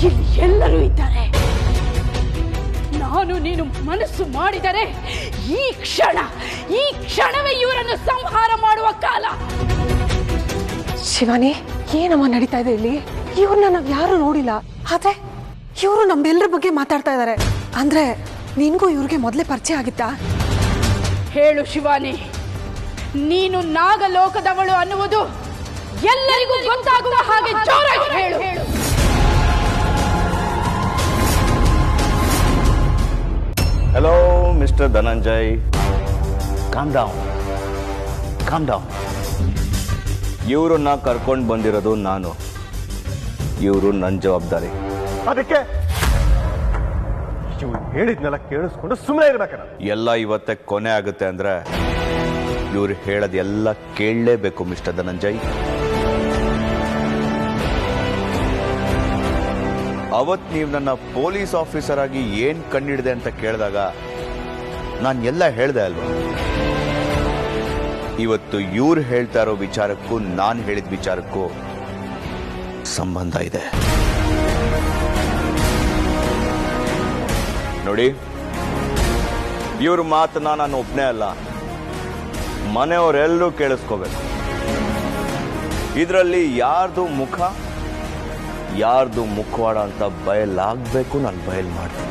ಇಲ್ಲಿ ಎಲ್ಲರೂ ಇದ್ದಾರೆ. ನಾನು ನೀನು ಮನಸ್ಸು ಮಾಡಿದರೆ ಈ ಕ್ಷಣವೇ ಇವರನ್ನು ಸಂಹಾರ ಮಾಡುವ ಕಾಲ. ಶಿವಾನಿ, ಏನಮ್ಮ ನಡೀತಾ ಇದೆ ಇಲ್ಲಿ? ಇವ್ರನ್ನ ನಾವ್ ಯಾರು ನೋಡಿಲ್ಲ, ಆದ್ರೆ ಇವರು ನಮ್ಮೆಲ್ಲರ ಬಗ್ಗೆ ಮಾತಾಡ್ತಾ ಇದ್ದಾರೆ. ಅಂದ್ರೆ ನಿನ್ಗೂ ಇವ್ರಿಗೆ ಮೊದಲೇ ಪರಿಚಯ ಆಗಿತ್ತಾ? ಹೇಳು ಶಿವಾನಿ, ನೀನು ನಾಗಲೋಕದವಳು ಅನ್ನುವುದು ಎಲ್ಲರಿಗೂ ಗೊತ್ತಾಗುವ ಹಾಗೆ ಜೋರಾಗಿ ಹೇಳು. Hello mister Dhananjay, calm down. ಇವ್ರನ್ನ ಕರ್ಕೊಂಡು ಬಂದಿರೋದು ನಾನು. ಇವರು ನನ್ನ ಜವಾಬ್ದಾರಿ. ಅದಕ್ಕೆ ಇವ್ರು ಹೇಳಿದ್ನೆಲ್ಲ ಕೇಳಿಸ್ಕೊಂಡು ಸುಮ್ಮನೆ ಇರ್ಬೇಕಲ್ಲ. ಎಲ್ಲ ಇವತ್ತೇ ಕೊನೆ ಆಗುತ್ತೆ ಅಂದ್ರೆ ಇವ್ರು ಹೇಳೋದೆಲ್ಲ ಕೇಳಲೇಬೇಕು ಮಿಸ್ಟರ್ ಧನಂಜಯ್. ಅವತ್ ನೀವು ನನ್ನ ಪೊಲೀಸ್ ಆಫೀಸರ್ ಆಗಿ ಏನ್ ಕಂಡಿಡಿದೆ ಅಂತ ಕೇಳಿದಾಗ ನಾನು ಎಲ್ಲ ಹೇಳ್ದೆ ಅಲ್ವಾ? ಇವತ್ತು ಇವ್ರು ಹೇಳ್ತಾ ಇರೋ ವಿಚಾರಕ್ಕೂ ನಾನು ಹೇಳಿದ ವಿಚಾರಕ್ಕೂ ಸಂಬಂಧ ಇದೆ. ನೋಡಿ, ಇವ್ರ ಮಾತನ್ನ ನಾನು ಒಬ್ಬನೇ ಅಲ್ಲ, ಮನೆಯವರೆಲ್ಲರೂ ಕೇಳಿಸ್ಕೋಬೇಕು. ಇದರಲ್ಲಿ ಯಾರ್ದು ಮುಖವಾಡ ಅಂತ ಬಯಲಾಗಬೇಕು. ನಾನು ಬಯಲು ಮಾಡ್ತೀನಿ.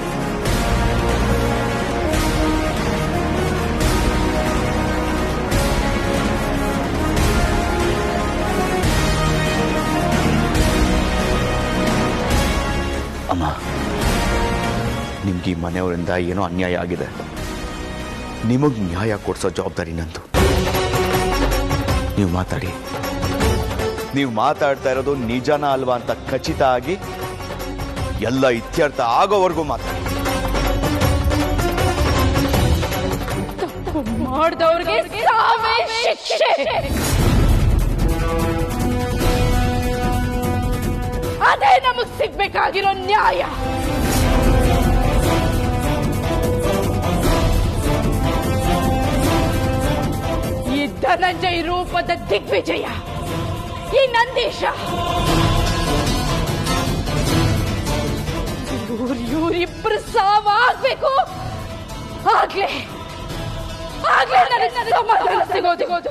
ಅಮ್ಮ, ನಿಮ್ಗೆ ಈ ಮನೆಯವರಿಂದ ಏನೋ ಅನ್ಯಾಯ ಆಗಿದೆ. ನಿಮಗೆ ನ್ಯಾಯ ಕೊಡಿಸೋ ಜವಾಬ್ದಾರಿ ನಂದು. ನೀವು ಮಾತಾಡ್ತಾ ಇರೋದು ನಿಜನ ಅಲ್ವಾ ಅಂತ ಖಚಿತ ಆಗಿ ಎಲ್ಲ ಇತ್ಯರ್ಥ ಆಗೋವರೆಗೂ ಮಾತಾಡಿ. ತಪ್ಪು ಮಾಡಿದವ್ರಿಗೆ ಸಾವೇ ಶಿಕ್ಷೆ. ಅದೇ ನಮಗ್ ಸಿಗ್ಬೇಕಾಗಿರೋ ನ್ಯಾಯ. ಈ ಧನಂಜಯ್ ರೂಪದ ದಿಗ್ವಿಜಯ, ಈ ನಂದೀಶ, ಇವರಿಬ್ಬರು ಸಾವಾಗಬೇಕು. ಆಗ್ಲೇ ನನಗೆ ಸಮಾಧಾನ ಸಿಗೋದು.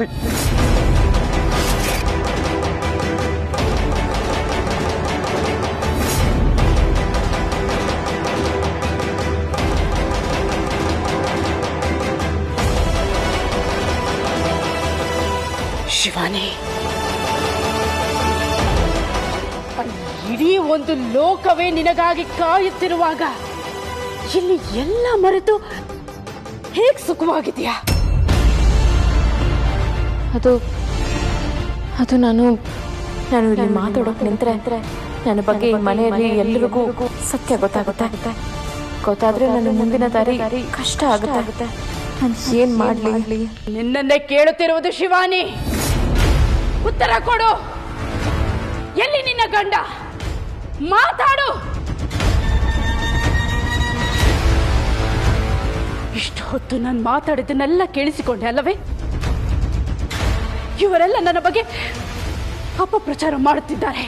ಶಿವಾನಿ, ಇಡೀ ಒಂದು ಲೋಕವೇ ನಿನಗಾಗಿ ಕಾಯುತ್ತಿರುವಾಗ ಇಲ್ಲಿ ಎಲ್ಲ ಮರೆತು ಹೇಗೆ ಸುಖವಾಗಿದೆಯಾ? ಅದು ನಾನು ಇಲ್ಲಿ ಮಾತಾಡೋಕೆ ನಿಂತ್ರೆ ನನ್ನ ಬಗ್ಗೆ ಈ ಮನೆಯಲ್ಲಿ ಎಲ್ಲರಿಗೂ ಸತ್ಯ ಗೊತ್ತಾದ್ರೆ ನನ್ನ ಮುಂದಿನ ದಾರಿ ಕಷ್ಟ ಆಗುತ್ತೆ. ನಾನು ಏನ್ ಮಾಡ್ಲಿ? ನಿನ್ನನ್ನೇ ಕೇಳುತ್ತಿರುವುದು ಶಿವಾನಿ. ಉತ್ತರ ಕೊಡು. ಎಲ್ಲಿ ನಿನ್ನ ಗಂಡ? ಮಾತಾಡು. ಇಷ್ಟು ಹೊತ್ತು ನಾನು ಮಾತಾಡಿದ್ದನ್ನೆಲ್ಲ ಕೇಳಿಸಿಕೊಂಡೆ ಅಲ್ಲವೇ? ಇವರೆಲ್ಲ ನನ್ನ ಬಗ್ಗೆ ಅಪಪ್ರಚಾರ ಮಾಡುತ್ತಿದ್ದಾರೆ.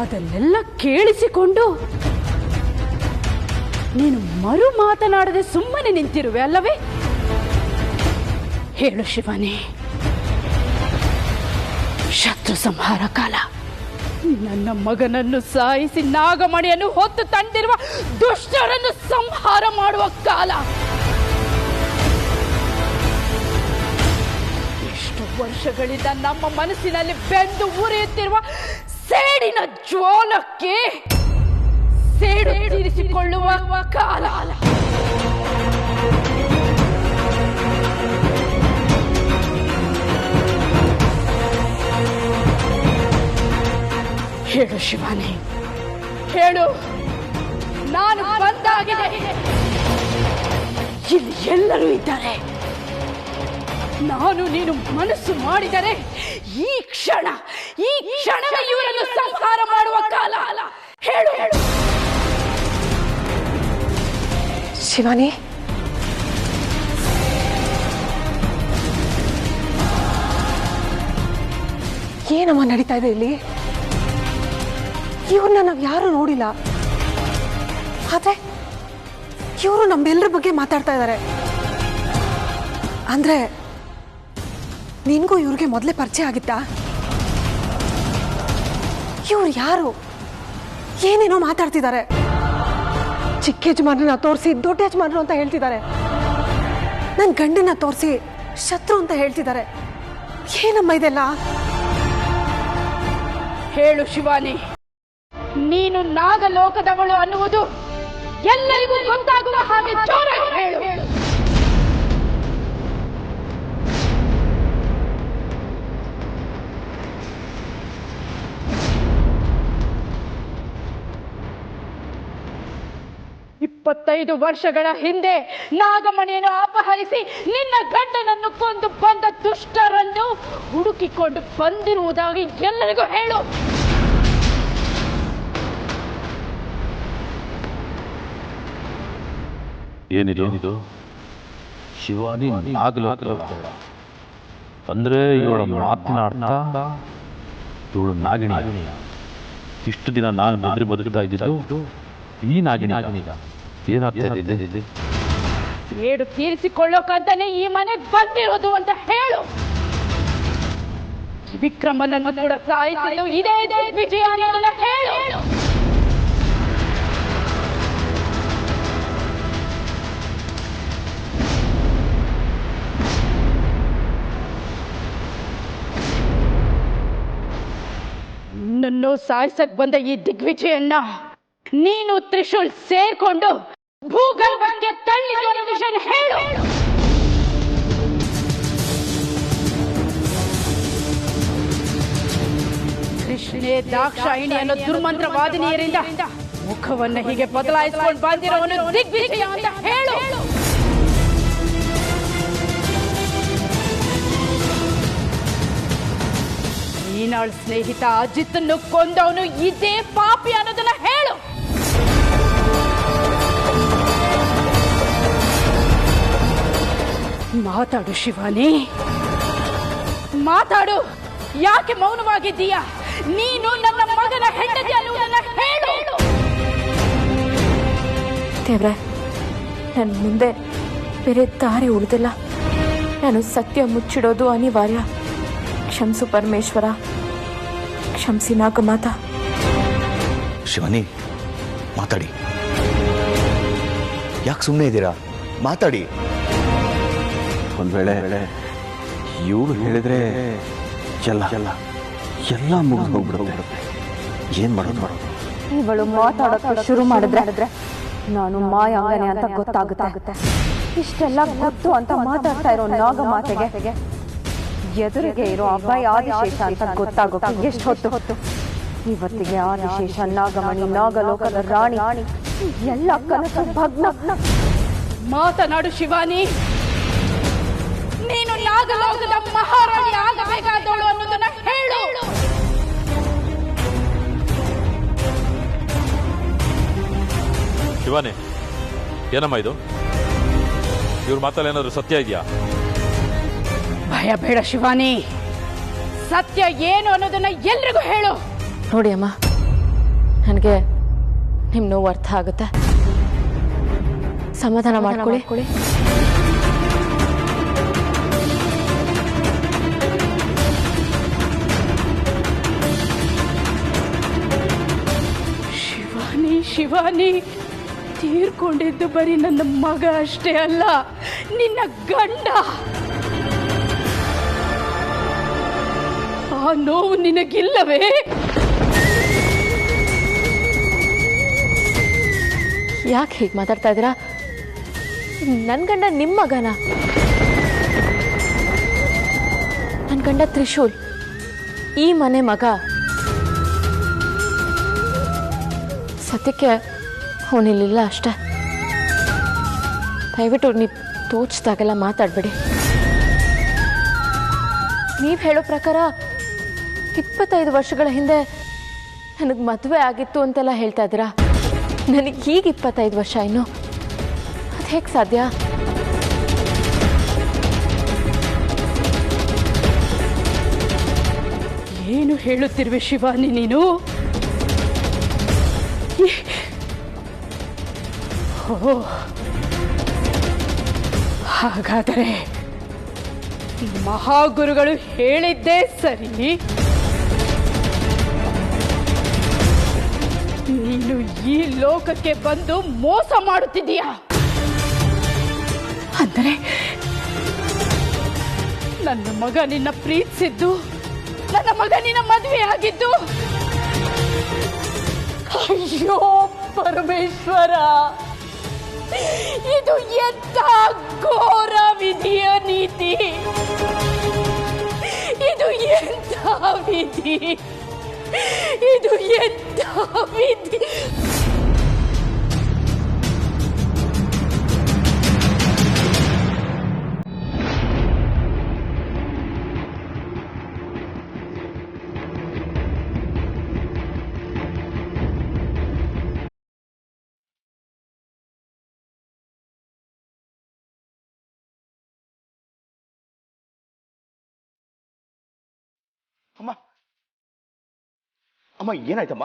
ಅದನ್ನೆಲ್ಲ ಕೇಳಿಸಿಕೊಂಡು ನೀನು ಮರು ಮಾತನಾಡದೆ ಸುಮ್ಮನೆ ನಿಂತಿರುವೆ ಅಲ್ಲವೇ? ಹೇಳು ಶಿವಾನಿ, ಶತ್ರು ಸಂಹಾರ ಕಾಲ. ನನ್ನ ಮಗನನ್ನು ಸಾಯಿಸಿ ನಾಗಮಣಿಯನ್ನು ಹೊತ್ತು ತಂದಿರುವ ದುಷ್ಟರನ್ನು ಸಂಹಾರ ಮಾಡುವ ಕಾಲ. ಎಷ್ಟು ವರ್ಷಗಳಿಂದ ನಮ್ಮ ಮನಸ್ಸಿನಲ್ಲಿ ಬೆಂದು ಉರಿಯುತ್ತಿರುವ ಸೇಡಿನ ಜ್ವಾಲಕ್ಕೆ ಸೇಡು ತೀರಿಸಿಕೊಳ್ಳುವ ಕಾಲ. ಹೇಳು ಶಿವಾನಿ, ಹೇಳು. ನಾನು ಬಂದಾಗಿದೆ. ಇಲ್ಲಿ ಎಲ್ಲರೂ ಇದ್ದಾರೆ. ನಾನು ನೀನು ಮನಸ್ಸು ಮಾಡಿದರೆ ಈ ಕ್ಷಣವೇ ಇವರನ್ನು ಸಂಹಾರ ಮಾಡುವ ಕಾಲ. ಹೇಳು. ಶಿವಾನಿ, ಏನಮ್ಮ ನಡೀತಾ ಇದೆ ಇಲ್ಲಿ? ಇವ್ರನ್ನ ನಾವು ಯಾರು ನೋಡಿಲ್ಲ, ಆದ್ರೆ ಇವರು ನಮ್ಮೆಲ್ಲರ ಬಗ್ಗೆ ಮಾತಾಡ್ತಾ ಇದ್ದಾರೆ. ಅಂದ್ರೆ ನಿನ್ಗೂ ಇವ್ರಿಗೆ ಮೊದಲೇ ಪರಿಚಯ ಆಗಿತ್ತಾ? ಇವ್ರು ಯಾರು? ಏನೇನೋ ಮಾತಾಡ್ತಿದ್ದಾರೆ. ಚಿಕ್ಕ ಯಜಮಾನನ ತೋರಿಸಿ ದೊಡ್ಡ ಯಜಮಾನರು ಅಂತ ಹೇಳ್ತಿದ್ದಾರೆ. ನನ್ನ ಗಂಡನ ತೋರಿಸಿ ಶತ್ರು ಅಂತ ಹೇಳ್ತಿದ್ದಾರೆ. ಏನಮ್ಮ ಇದೆಲ್ಲ? ಹೇಳು ಶಿವಾನಿ, ನೀನು ನಾಗಲೋಕದವಳು ಅನ್ನುವುದು ಎಲ್ಲರಿಗೂ ಗೊತ್ತಾಗುವ ಹಾಗೆ ಜೋರಾಗಿ ಹೇಳು. ಇಪ್ಪತ್ತೈದು ವರ್ಷಗಳ ಹಿಂದೆ ನಾಗಮಣಿಯನ್ನು ಅಪಹರಿಸಿ ನಿನ್ನ ಗಂಡನನ್ನು ಕೊಂದು ಬಂದ ದುಷ್ಟರನ್ನು ಹುಡುಕಿಕೊಂಡು ಬಂದಿರುವುದಾಗಿ ಎಲ್ಲರಿಗೂ ಹೇಳು. ಏನಿದು ಶಿವಾನಿ ನಾಗಲೋಕ ಅಂದ್ರೆ ಇವಳ ಮಾತನಾಡ್ತಾ ಇವಳು ನಾಗಿಣಿ. ಇಷ್ಟು ದಿನ ನಾನು ಬದುಕ್ತಾ ಇದ್ದಿದ್ದು ಈ ನಾಗಿಣಿ. ಏನಾಗ್ತದೆ? ಏಡು ತೀರಿಸಿಕೊಳ್ಳೋಕಂತಾನೆ ಈ ಮನೆಗೆ ಬಂದಿರೋದು ಅಂತ ಹೇಳು. ವಿಕ್ರಮನನ್ನು ಕೂಡ ಸಾಯಿಸಲು ಇದೇ ವಿಜಯ ಹೇಳು. ನನ್ನು ಸಾಯಿಸಕ್ ಬಂದ ಈ ದಿಗ್ವಿಜಯನ್ನ ನೀನು ತ್ರಿಶೂಲ್ ಸೇರ್ಕೊಂಡು ಭೂಗರ್ಭಕ್ಕೆ ತಳ್ಳಿದ ವಿಷಯ ಹೇಳು. ಕೃಷ್ಣೇ ದಾಕ್ಷಾಯಿಣಿ ಅನ್ನೋ ದುರ್ಮಂತ್ರವಾದಿನಿಯರಿಂದ ಮುಖವನ್ನ ಹೀಗೆ ಬದಲಾಯಿಸಿಕೊಂಡು ಬಂದಿರೋನು ದಿಗ್ವಿಜಯ ಅಂತ ಹೇಳು. ಈನಾಳ್ ಸ್ನೇಹಿತ ಅಜಿತನ್ನು ಕೊಂದವನು ಇದೇ ಪಾಪಿ ಅನ್ನೋದನ್ನ ಹೇಳು. ಮಾತಾಡು ಶಿವಾನಿ, ಮಾತಾಡು. ಯಾಕೆ ಮೌನವಾಗಿದ್ದೀಯಾ? ನೀನು ನನ್ನ ಮಗನ ಹೆಂಡತಿ ಅನ್ನುವುದನ್ನ ಹೇಳು. ದೇವ್ರೆ, ನನ್ನ ಮುಂದೆ ಬೇರೆ ದಾರಿ ಉಳಿದಿಲ್ಲ. ನಾನು ಸತ್ಯ ಮುಚ್ಚಿಡೋದು ಅನಿವಾರ್ಯ. ಕ್ಷಮಿಸು ಪರಮೇಶ್ವರ, ಕ್ಷಮಿಸಿ ನಾಗಮಾತ. ಶಿವಾನಿ, ಮಾತಾಡಿ. ಯಾಕೆ ಸುಮ್ಮನೆ ಇದ್ದೀರಾ? ಮಾತಾಡಿ. ಒಂದ್ ವೇಳೆ ಇವಳು ಹೇಳಿದ್ರೆ ಎಲ್ಲ ಮುಗಿದು ಹೋಗ್ಬಿಡುತ್ತೆ. ಏನ್ ಮಾಡೋದು? ಇವಳು ಮಾತಾಡೋಕೆ ಶುರು ಮಾಡಿದ್ರೆ ನಾನು ಮಾಯಾಂಗನೆ ಅಂತ ಗೊತ್ತಾಗುತ್ತೆ. ಇಷ್ಟೆಲ್ಲ ಗೊತ್ತು ಅಂತ ಮಾತಾಡ್ತಾ ಇರೋ ನಾಗಮಾತೆಗೆ ಎದುರಿಗೆ ಇರೋ ಅಭಯ ಆದಿಶೇಷ ಅಂತ ಗೊತ್ತಾಗೋಕೆ ಎಷ್ಟು ಹೊತ್ತು? ಇವತ್ತಿಗೆ ಆದಿಶೇಷ, ನಾಗಮಣಿ, ನಾಗಲೋಕದ ರಾಣಿ ಎಲ್ಲ ಕನಸು ಭಗ್ನ. ಮಾತನಾಡು ಶಿವಾನಿ. ನೀನು ನಾಗಲೋಕದ ಮಹಾರಾಣಿ ಆಗಬೇಕಾದವಳು ಅನ್ನೋದನ್ನ ಹೇಳು. ಶಿವಾನಿ, ಏನಮ್ಮ ಇದು? ಇವ್ರ ಮಾತಲ್ಲಿ ಏನಾದ್ರು ಸತ್ಯ ಇದೆಯಾ? ಭಯ ಬೇಡ ಶಿವಾನಿ, ಸತ್ಯ ಏನು ಅನ್ನೋದನ್ನ ಎಲ್ರಿಗೂ ಹೇಳು. ನೋಡಿ ಅಮ್ಮ, ನನಗೆ ನಿಮ್ಮ ನೋವು ಅರ್ಥ ಆಗುತ್ತೆ. ಸಮಾಧಾನ ಮಾಡ್ಕೊಳ್ಳಿ. ಶಿವಾನಿ, ತೀರ್ಕೊಂಡಿದ್ದು ಬರೀ ನನ್ನ ಮಗ ಅಷ್ಟೇ ಅಲ್ಲ, ನಿನ್ನ ಗಂಡ. ಆ ನೋವು ನಿನಗಿಲ್ಲವೇ? ಯಾಕೆ ಹೀಗೆ ಮಾತಾಡ್ತಾ ಇದ್ದೀರಾ? ನನ್ನ ಗಂಡ ನಿಮ್ಮ ಮಗನ? ನನ್ನ ಗಂಡ ತ್ರಿಶೂಲ್, ಈ ಮನೆ ಮಗ. ಸತ್ಯಕ್ಕೆ ಅವನಿಲ್ಲ ಅಷ್ಟೇ. ದಯವಿಟ್ಟು ನೀವು ತೋಚಿದಾಗೆಲ್ಲ ಮಾತಾಡಬೇಡಿ. ನೀವು ಹೇಳೋ ಪ್ರಕಾರ 25 ವರ್ಷಗಳ ಹಿಂದೆ ನನಗೆ ಮದುವೆ ಆಗಿತ್ತು ಅಂತೆಲ್ಲ ಹೇಳ್ತಾ ಇದ್ದೀರಾ. ನನಗೆ ಹೀಗೆ 25 ವರ್ಷ ಇನ್ನು, ಅದು ಹೇಗೆ ಸಾಧ್ಯ? ಏನು ಹೇಳುತ್ತಿರುವೆ ಶಿವಾನಿ ನೀನು? ಹಾಗಾದರೆ ಮಹಾಗುರುಗಳು ಹೇಳಿದ್ದೇ ಸರಿ. ನೀನು ಈ ಲೋಕಕ್ಕೆ ಬಂದು ಮೋಸ ಮಾಡುತ್ತಿದ್ದೀಯಾ? ಅಂದರೆ ನನ್ನ ಮಗ ನಿನ್ನ ಪ್ರೀತಿಸಿದ್ದು, ನನ್ನ ಮಗ ನಿನ್ನ ಮದುವೆ ಆಗಿದ್ದು. ಅಯ್ಯೋ ಪರಮೇಶ್ವರ, ಇದು ಎಂತ ಘೋರ ವಿಧಿಯ ನೀತಿ! ಇದು ಎಂತ ವಿಧಿ! ಇದು ಎಂತ ವಿಧಿ! ಅಮ್ಮ ಅಮ್ಮ, ಏನಾಯ್ತಮ್ಮ?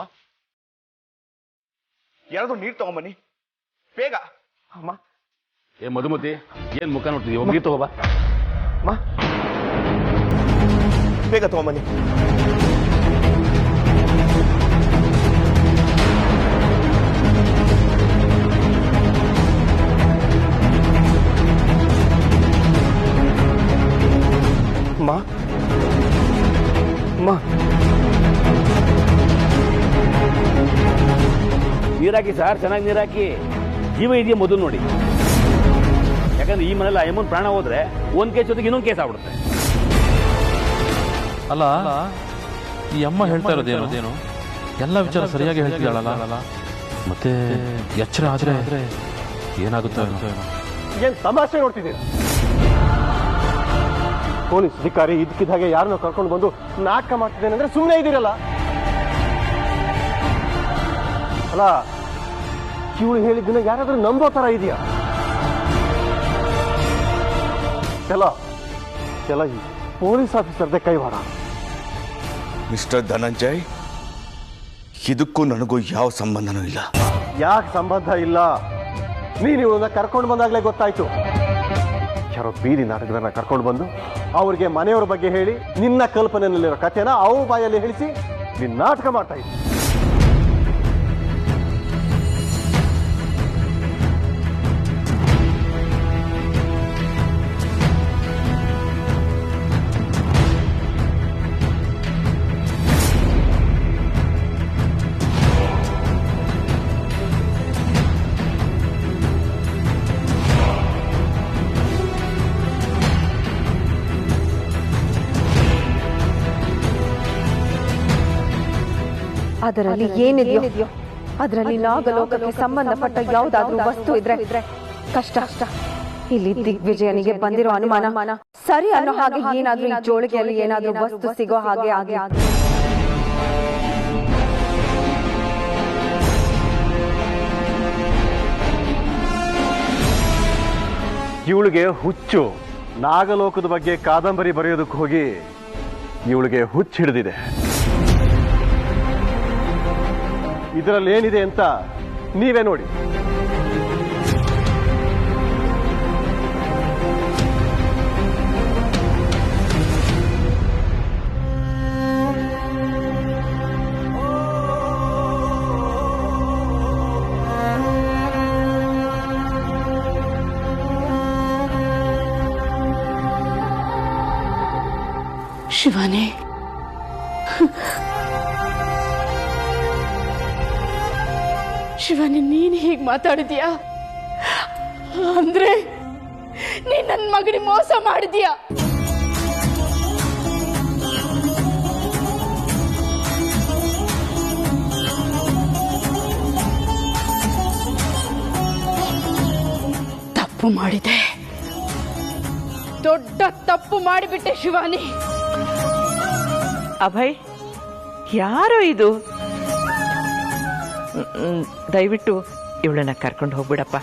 ಯಾರಾದ್ರೂ ನೀರು ತಗೊಂಬನ್ನಿ ಬೇಗ. ಅಮ್ಮ. ಏ ಮಧುಮತಿ, ಏನ್ ಮುಖ ನೋಡ್ತಿದೀಯ? ನೀರು ತಗೋಬಾ. ಅಮ್ಮ ಬೇಗ ತಗೊಂಬನ್ನಿ. ಅಮ್ಮ ಅಮ್ಮ, ನೀರಾಕಿ ಸರ್, ಚೆನ್ನಾಗಿ ನೀರಾಕಿ. ಜೀವ ಇದೆಯಾ ಮೊದಲು ನೋಡಿ. ಯಾಕಂದ್ರೆ ಈ ಮನೇಲಿ ಅಯ್ಯಮ್ಮನ ಪ್ರಾಣ ಹೋದ್ರೆ ಒಂದ್ ಕೇಸ್ ಜೊತೆಗೆ ಇನ್ನೊಂದು ಕೇಸ್ ಆಗ್ಬಿಡುತ್ತೆ. ಅಲ್ಲ, ಈ ಅಮ್ಮ ಹೇಳ್ತಾ ಇರೋದೇನು? ಎಲ್ಲ ವಿಚಾರ ಸರಿಯಾಗಿ ಹೇಳ್ತಿದ್ದಾಳಲ್ಲ, ಮತ್ತೆ ಎಚ್ಚರ ಆದ್ರೆ ಏನಾಗುತ್ತೋ ಏನೋ. ಏನ್ ತಮಾಷೆ ನೋಡ್ತಿದ್ದೀರಾ? ಪೊಲೀಸ್ ಅಧಿಕಾರಿ ಇದಕ್ಕಿದ್ದ ಹಾಗೆ ಯಾರನ್ನ ಕರ್ಕೊಂಡು ಬಂದು ನಾಟಕ ಮಾಡ್ತಿದ್ದೇನೆ ಅಂದ್ರೆ ಸುಮ್ಮನೆ ಇದ್ದೀರಲ್ಲ. ಅಲ್ಲ, ಇವಳು ಹೇಳಿದ್ದನ್ನ ಯಾರಾದ್ರೂ ನಂಬೋ ತರ ಇದೆಯಾ? ಎಲ್ಲ ಈ ಪೊಲೀಸ್ ಆಫೀಸರ್ದೇ ಕೈವಾಡ. ಮಿಸ್ಟರ್ ಧನಂಜಯ್, ಇದಕ್ಕೂ ನನಗೂ ಯಾವ ಸಂಬಂಧನೂ ಇಲ್ಲ. ಯಾಕೆ ಸಂಬಂಧ ಇಲ್ಲ? ನೀನು ಇವನ್ನ ಕರ್ಕೊಂಡು ಬಂದಾಗ್ಲೇ ಗೊತ್ತಾಯ್ತು. ಯಾರೋ ಬೀದಿ ನಾಟಕದನ್ನ ಕರ್ಕೊಂಡು ಬಂದು ಅವ್ರಿಗೆ ಮನೆಯವ್ರ ಬಗ್ಗೆ ಹೇಳಿ ನಿನ್ನ ಕಲ್ಪನೆಯಲ್ಲಿರೋ ಕಥೆನ ಅವ್ರ ಬಾಯಲ್ಲಿ ಹೇಳಿಸಿ ನಿನ್ನ ನಾಟಕ ಮಾಡ್ತಾ ಇದ್ದೆ. ಅದರಲ್ಲಿ ಏನಿದೆಯೋ ಅದರಲ್ಲಿ ನಾಗಲೋಕಕ್ಕೆ ಸಂಬಂಧಪಟ್ಟ ಯಾವುದಾದ್ರೂ ವಸ್ತು ಇದ್ರೆ ಕಷ್ಟ. ಇಲ್ಲಿ ದಿಗ್ವಿಜಯನಿಗೆ ಬಂದಿರೋ ಅನುಮಾನ ಸರಿ ಅನ್ನೋ ಹಾಗೆ ಏನಾದ್ರೂ ಈ ಜೋಳಿಗೆಯಲ್ಲಿ ಏನಾದ್ರೂ ವಸ್ತು ಸಿಗೋ ಹಾಗೆ ಆಗಿ ಇವಳಿಗೆ ಹುಚ್ಚು. ನಾಗಲೋಕದ ಬಗ್ಗೆ ಕಾದಂಬರಿ ಬರೆಯೋದಕ್ಕೆ ಹೋಗಿ ಇವಳಿಗೆ ಹುಚ್ಚು ಹಿಡಿದಿದೆ. ಇದರಲ್ಲಿ ಏನಿದೆ ಅಂತ ನೀವೇ ನೋಡಿ. ಶಿವಾನಿ, ಶಿವಾನಿ, ನೀನ್ ಹೀಗೆ ಮಾತಾಡಿದ್ಯಾ? ಅಂದ್ರೆ ನೀನ್ ನನ್ನ ಮಗನಿಗೆ ಮೋಸ ಮಾಡಿದ್ಯಾ? ತಪ್ಪು ಮಾಡಿದೆ, ದೊಡ್ಡ ತಪ್ಪು ಮಾಡಿಬಿಟ್ಟೆ ಶಿವಾನಿ. ಅಭಯ್, ಯಾರೋ ಇದು? ದಯವಿಟ್ಟು ಇವಳನ್ನ ಕರ್ಕೊಂಡು ಹೋಗ್ಬಿಡಪ್ಪ.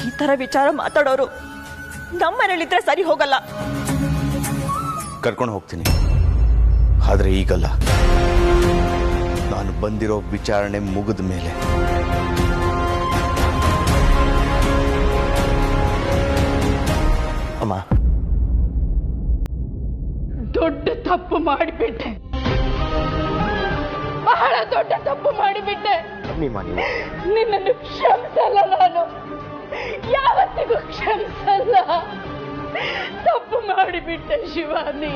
ಈ ತರ ವಿಚಾರ ಮಾತಾಡೋರು ನಮ್ಮನೇಲಿದ್ರೆ ಸರಿ ಹೋಗಲ್ಲ. ಕರ್ಕೊಂಡು ಹೋಗ್ತೀನಿ, ಆದ್ರೆ ಈಗಲ್ಲ. ನಾನು ಬಂದಿರೋ ವಿಚಾರಣೆ ಮುಗಿದ ಮೇಲೆ. ಅಮ್ಮ, ದೊಡ್ಡ ತಪ್ಪು ಮಾಡಿಬಿಟ್ಟೆ, ಬಹಳ ದೊಡ್ಡ ತಪ್ಪು ಮಾಡಿಬಿಟ್ಟೆ. ನಿನ್ನನ್ನು ಕ್ಷಮಿಸಲ್ಲ, ನಾನು ಯಾವತ್ತಿಗೂ ಕ್ಷಮಿಸಲ್ಲ. ತಪ್ಪು ಮಾಡಿಬಿಟ್ಟೆ ಶಿವಾನಿ.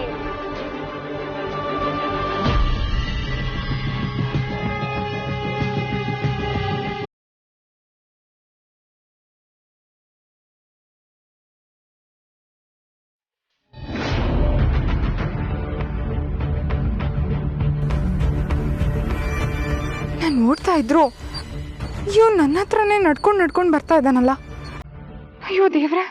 ನಾನು ನೋಡ್ತಾ ಇದ್ರು ಇವ್ನು ನನ್ನ ಹತ್ರನೇ ನಡ್ಕೊಂಡು ಬರ್ತಾ ಇದ್ದಾನಲ್ಲ. ಅಯ್ಯೋ ದೇವ್ರೆ,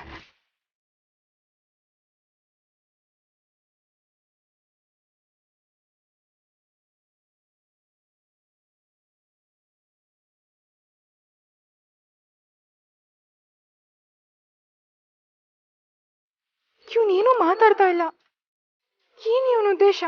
ಇವನೇನೂ ಮಾತಾಡ್ತಾ ಇಲ್ಲ. ಏನ್ ಇವನ ಉದ್ದೇಶ?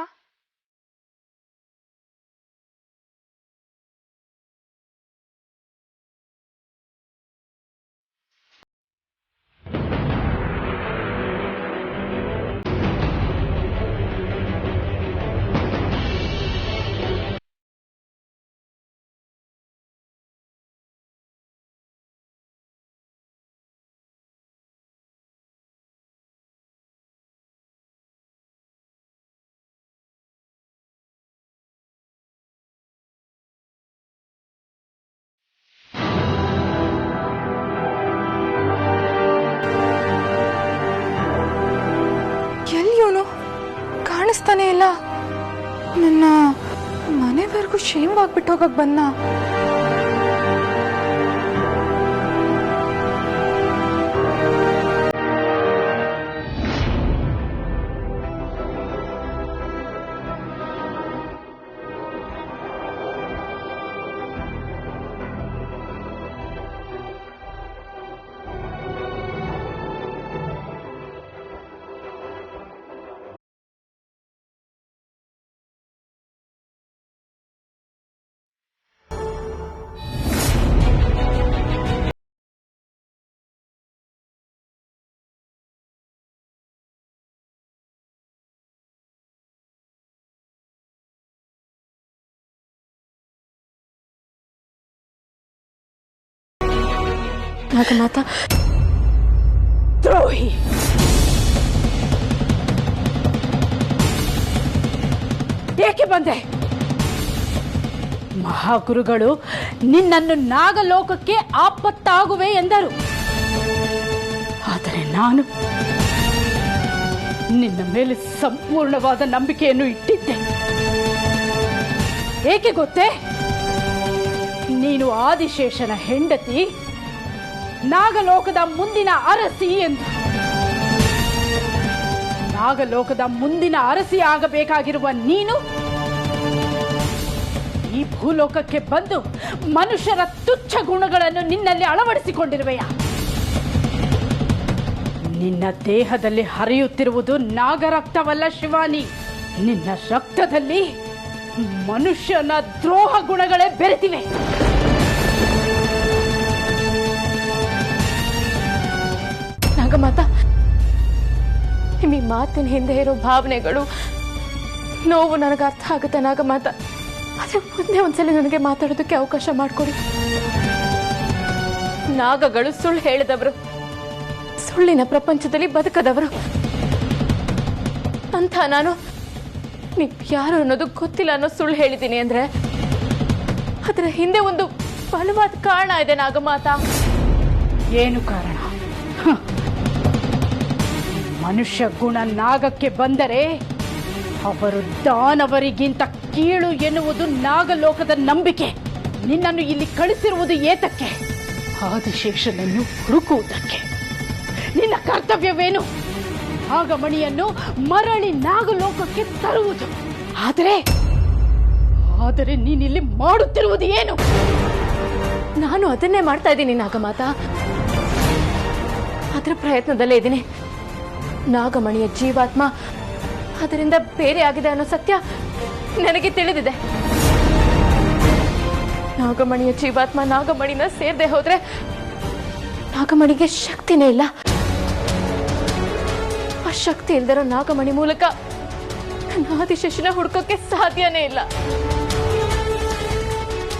ಎಲ್ಲಿಯವನು ಕಾಣಿಸ್ತಾನೆ ಇಲ್ಲ. ನನ್ನ ಮನೆವರೆಗೂ ಶೇಮವಾಗ್ಬಿಟ್ಟು ಹೋಗಕ್ ಬಂದ. ನಾಗಮಾತಾ, ದ್ರೋಹಿ, ಏಕೆ ಬಂದೆ? ಮಹಾಗುರುಗಳು ನಿನ್ನನ್ನು ನಾಗಲೋಕಕ್ಕೆ ಆಪತ್ತಾಗುವೆ ಎಂದರು. ಆದರೆ ನಾನು ನಿನ್ನ ಮೇಲೆ ಸಂಪೂರ್ಣವಾದ ನಂಬಿಕೆಯನ್ನು ಇಟ್ಟಿದ್ದೆ. ಏಕೆ ಗೊತ್ತೇ? ನೀನು ಆದಿಶೇಷನ ಹೆಂಡತಿ, ನಾಗಲೋಕದ ಮುಂದಿನ ಅರಸಿ ಎಂದು. ನಾಗಲೋಕದ ಮುಂದಿನ ಅರಸಿ ಆಗಬೇಕಾಗಿರುವ ನೀನು ಈ ಭೂಲೋಕಕ್ಕೆ ಬಂದು ಮನುಷ್ಯರ ತುಚ್ಛ ಗುಣಗಳನ್ನು ನಿನ್ನಲ್ಲಿ ಅಳವಡಿಸಿಕೊಂಡಿರುವೆಯಾ? ನಿನ್ನ ದೇಹದಲ್ಲಿ ಹರಿಯುತ್ತಿರುವುದು ನಾಗರಕ್ತವಲ್ಲ ಶಿವಾನಿ, ನಿನ್ನ ರಕ್ತದಲ್ಲಿ ಮನುಷ್ಯನ ದ್ರೋಹ ಗುಣಗಳೇ ಬೆರೆತಿವೆ. ನಾಗಮಾತಾ, ನಿಮ್ಮ ಈ ಮಾತಿನ ಹಿಂದೆ ಇರೋ ಭಾವನೆಗಳು, ನೋವು ನನಗೆ ಅರ್ಥ ಆಗುತ್ತೆ ನಾಗಮಾತಾ. ಆದ್ರೆ ಒಂದೇ ಒಂದ್ಸಲ ನನಗೆ ಮಾತಾಡೋದಕ್ಕೆ ಅವಕಾಶ ಮಾಡಿಕೊಡಿ. ನಾಗಗಳು ಸುಳ್ಳು ಹೇಳಿದವರು, ಸುಳ್ಳಿನ ಪ್ರಪಂಚದಲ್ಲಿ ಬದುಕದವರು. ಅಂತ ನಾನು ನೀವು ಯಾರು ಅನ್ನೋದು ಗೊತ್ತಿಲ್ಲ ಅನ್ನೋ ಸುಳ್ಳು ಹೇಳಿದ್ದೀನಿ ಅಂದ್ರೆ ಅದರ ಹಿಂದೆ ಒಂದು ಬಲವಾದ ಕಾರಣ ಇದೆ ನಾಗಮಾತಾ. ಏನು ಕಾರಣ? ಮನುಷ್ಯ ಗುಣ ನಾಗಕ್ಕೆ ಬಂದರೆ ಅವರು ದಾನವರಿಗಿಂತ ಕೀಳು ಎನ್ನುವುದು ನಾಗಲೋಕದ ನಂಬಿಕೆ. ನಿನ್ನನ್ನು ಇಲ್ಲಿ ಕಳಿಸಿರುವುದು ಏತಕ್ಕೆ? ಆದಿಶೇಷನನ್ನು ಹುಡುಕುವುದಕ್ಕೆ. ನಿನ್ನ ಕರ್ತವ್ಯವೇನು? ನಾಗಮಣಿಯನ್ನು ಮರಳಿ ನಾಗಲೋಕಕ್ಕೆ ತರುವುದು. ಆದರೆ ನೀನಿಲ್ಲಿ ಮಾಡುತ್ತಿರುವುದು ಏನು? ನಾನು ಅದನ್ನೇ ಮಾಡ್ತಾ ಇದ್ದೀನಿ ನಾಗಮಾತಾ. ಅದರ ಪ್ರಯತ್ನದಲ್ಲೇ ಇದ್ದೀನಿ. ನಾಗಮಣಿಯ ಜೀವಾತ್ಮ ಅದರಿಂದ ಬೇರೆ ಆಗಿದೆ ಅನ್ನೋ ಸತ್ಯ ನನಗೆ ತಿಳಿದಿದೆ. ನಾಗಮಣಿಯ ಜೀವಾತ್ಮ ನಾಗಮಣಿನ ಸೇರದೆ ಹೋದ್ರೆ ನಾಗಮಣಿಗೆ ಶಕ್ತಿನೇ ಇಲ್ಲ. ಆ ಶಕ್ತಿ ಇಲ್ದಿರೋ ನಾಗಮಣಿ ಮೂಲಕ ನನ್ನ ಆದಿಶೇಷನ ಹುಡ್ಕೋಕೆ ಸಾಧ್ಯನೇ ಇಲ್ಲ.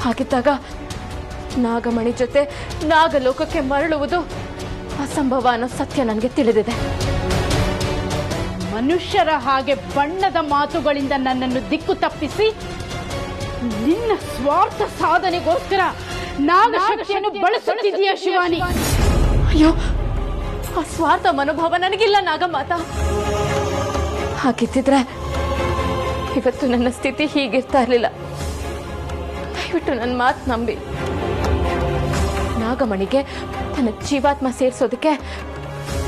ಹಾಗಿದ್ದಾಗ ನಾಗಮಣಿ ಜೊತೆ ನಾಗಲೋಕಕ್ಕೆ ಮರಳುವುದು ಅಸಂಭವ ಅನ್ನೋ ಸತ್ಯ ನನಗೆ ತಿಳಿದಿದೆ. ಮನುಷ್ಯರ ಹಾಗೆ ಬಣ್ಣದ ಮಾತುಗಳಿಂದ ನನ್ನನ್ನು ದಿಕ್ಕು ತಪ್ಪಿಸಿ ನಿನ್ನ ಸ್ವಾರ್ಥ ಸಾಧನೆಗೋಸ್ಕರ ನಾಗಶಕ್ತಿಯನ್ನು ಬಳಸುತ್ತಿದ್ದೀಯ ಶಿವಾನಿ. ಅಯ್ಯೋ, ಆ ಸ್ವಾರ್ಥ ಮನೋಭಾವ ನನಗಿಲ್ಲ ನಾಗಮಾತ. ಹಾಗಿದ್ದಿದ್ರೆ ಇವತ್ತು ನನ್ನ ಸ್ಥಿತಿ ಹೀಗಿರ್ತಾ ಇರಲಿಲ್ಲ. ದಯವಿಟ್ಟು ನನ್ನ ಮಾತು ನಂಬಿ. ನಾಗಮಣಿಗೆ ನನ್ನ ಜೀವಾತ್ಮ ಸೇರಿಸೋದಕ್ಕೆ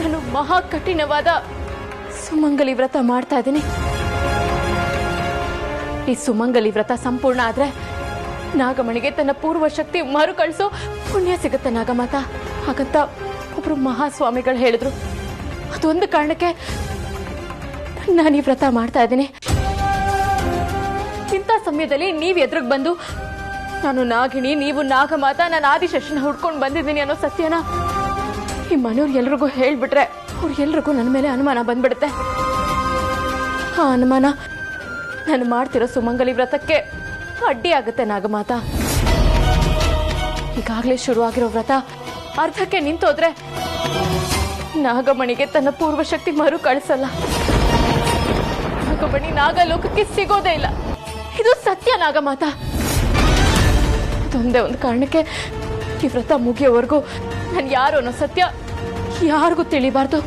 ನಾನು ಮಹಾ ಕಠಿಣವಾದ ಸುಮಂಗಲಿ ವ್ರತ ಮಾಡ್ತಾ ಇದ್ದೀನಿ. ಈ ಸುಮಂಗಲಿ ವ್ರತ ಸಂಪೂರ್ಣ ಆದ್ರೆ ನಾಗಮಣಿಗೆ ತನ್ನ ಪೂರ್ವ ಶಕ್ತಿ ಮರುಕಳಿಸೋ ಪುಣ್ಯ ಸಿಗುತ್ತೆ ನಾಗಮಾತ. ಹಾಗಂತ ಒಬ್ರು ಮಹಾಸ್ವಾಮಿಗಳು ಹೇಳಿದ್ರು. ಅದೊಂದು ಕಾರಣಕ್ಕೆ ನಾನು ಈ ವ್ರತ ಮಾಡ್ತಾ ಇದ್ದೀನಿ. ಇಂಥ ಸಮಯದಲ್ಲಿ ನೀವು ಎದುರಿಗೆ ಬಂದು ನಾನು ನಾಗಿಣಿ, ನೀವು ನಾಗಮಾತ, ನಾನು ಆದಿಶೇಷನ ಹುಡ್ಕೊಂಡು ಬಂದಿದ್ದೀನಿ ಅನ್ನೋ ಸತ್ಯನ ಈ ಮನೆಯವ್ರು ಎಲ್ರಿಗೂ ಹೇಳ್ಬಿಟ್ರೆ ಅವ್ರಿಗೆಲ್ರಿಗೂ ನನ್ನ ಮೇಲೆ ಅನುಮಾನ ಬಂದ್ಬಿಡುತ್ತೆ. ಆ ಅನುಮಾನ ನಾನು ಮಾಡ್ತಿರೋ ಸುಮಂಗಲಿ ವ್ರತಕ್ಕೆ ಅಡ್ಡಿ ಆಗುತ್ತೆ ನಾಗಮಾತ. ಈಗಾಗಲೇ ಶುರುವಾಗಿರೋ ವ್ರತ ಅರ್ಧಕ್ಕೆ ನಿಂತೋದ್ರೆ ನಾಗಮಣಿಗೆ ತನ್ನ ಪೂರ್ವಶಕ್ತಿ ಮರು ಕಳಿಸಲ್ಲ. ನಾಗಮಣಿ ನಾಗಲೋಕಕ್ಕೆ ಸಿಗೋದೇ ಇಲ್ಲ. ಇದು ಸತ್ಯ ನಾಗಮಾತ. ಅದೊಂದೇ ಒಂದು ಕಾರಣಕ್ಕೆ ಈ ವ್ರತ ಮುಗಿಯೋವರೆಗೂ ನಾನು ಯಾರು ಅನ್ನೋ ಸತ್ಯ ಯಾರಿಗೂ ತಿಳಿಬಾರ್ದು.